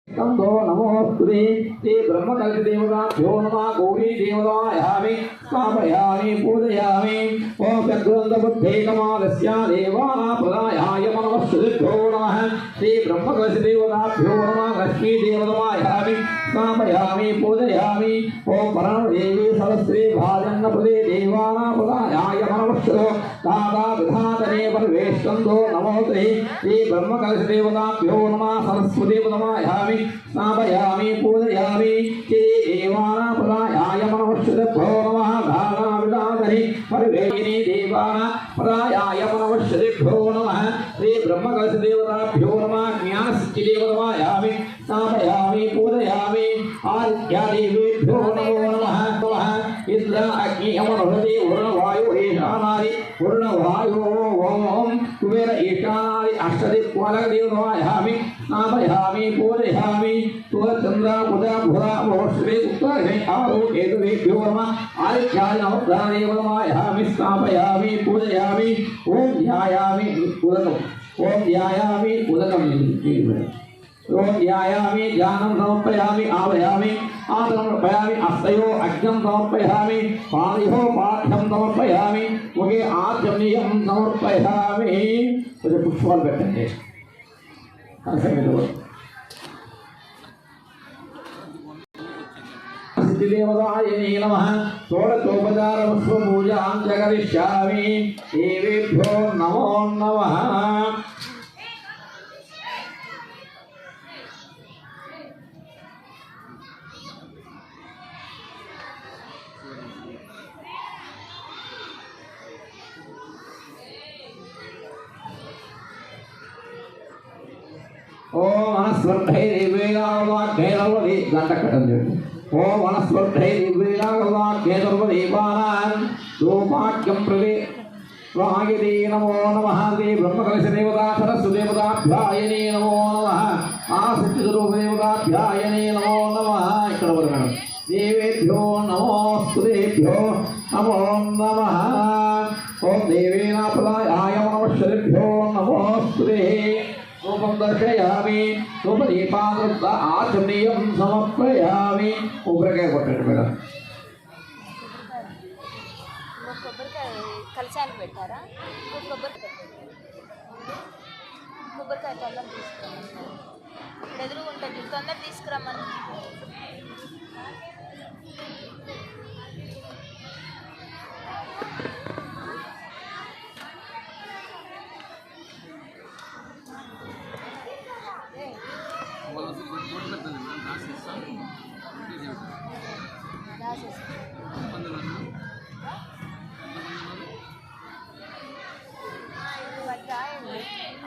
तंदो नमोस्तुते ते ब्रह्मकल्पदेवताभ्यो नमः गौरी देवतायामि स्थापयामि पूजयामि ओम चक्रन्दबुद्धेकमादस्य देवानापदायाय मनवस्तुभ्यो नमः ते ब्रह्मकल्पदेवताभ्यो नमः लक्ष्मी देवतायामि स्थापयामि पूजयामि ओम परमदेवी सरस्वती भाजन्नपदे देवानापदायाय मनवस्तु दादा विधातने परवेष्टन्दो नमोते ते ब्रह्मकल्पदेवताभ्यो नमः सरस्वती देवतायामि स्थापयामि पूजयामि ते देवानापदायाय मनवस्तुभ्यो नमः दादा विधातने परवेष्टन्दो देवानापदायाय मनवस्तुभ्यो नमः ते ब्रह्मकल्पदेवताभ्यो नमः ज्ञानसिद्धिदेवतायामि स्थापयामि पूजयामि आदित्यादेवेभ्यो नमो नमः इंद्र अग्नि अमृते वरुणवायु ईशानादि वरुणवायो ओम कुबेर ईशानादि अष्टदिक्पालकदेवतायामि स्थापयामि पूजयामि सूर्यचन्द्र बुध बुध मोश्री उत्तरे आरो केतुभ्यो नमः आदित्याय नमः देवतायामि स्थापयामि पूजयामि ओम ध्यायामि उदकम् ओम ध्यायामि उदकम् ओम ध्यायामि ध्यानं समर्पयामि आवयामि आत्मनर्पयामि अस्तयो अग्नं समर्पयामि पादयो पाठ्यं समर्पयामि मुखे आचमनीयं समर्पयामि मुझे पुष्पाल बैठेंगे सिद्धिदेवताय नमः षोडशोपचारपुष्पपूजां च करिष्यामि देवेभ्यो नमो नमः ओम वनस्पतये दिव्येनावाक्येनवदि गंटकटंजो ओम वनस्पतये दिव्येनावाक्येनवदीपानां रूपाख्यं प्रवे स्वाहायते नमो नमः ते ब्रह्मकलशदेवता सरस्वदेवताभ्यायने नमो नमः आसक्तिस्वरूपदेवताभ्यायने नमो नमः ఇక్కడ వరకు देवेभ्यो नमोस्तुतेभ्यो नमो नमः ओम देवेनापदायाय नमः नमोस्तुते रूपं दर्शयामि रूपदीपावृत्त आचमनीयं समर्पयामि उग्रकाय కొట్టండి మేడం కొబ్బరికాయ కలశాలు పెట్టారా కొబ్బరికాయ తొందర తీసుకురమ్మని ఇక్కడ ఎదురు ఉంటుంది తొందర తీసుకురమ్మని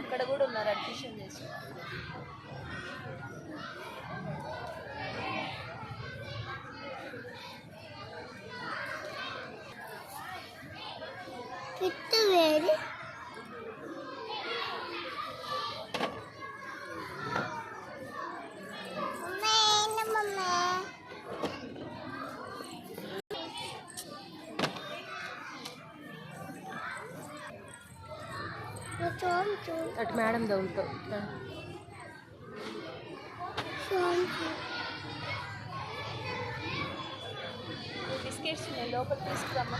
అక్కడ కూడా ఉన్నారు అడ్మిషన్ చేసి వేరు అటు మేడం దొరుకుతావు బిస్కెట్స్ లోపల తీసుకురమ్మా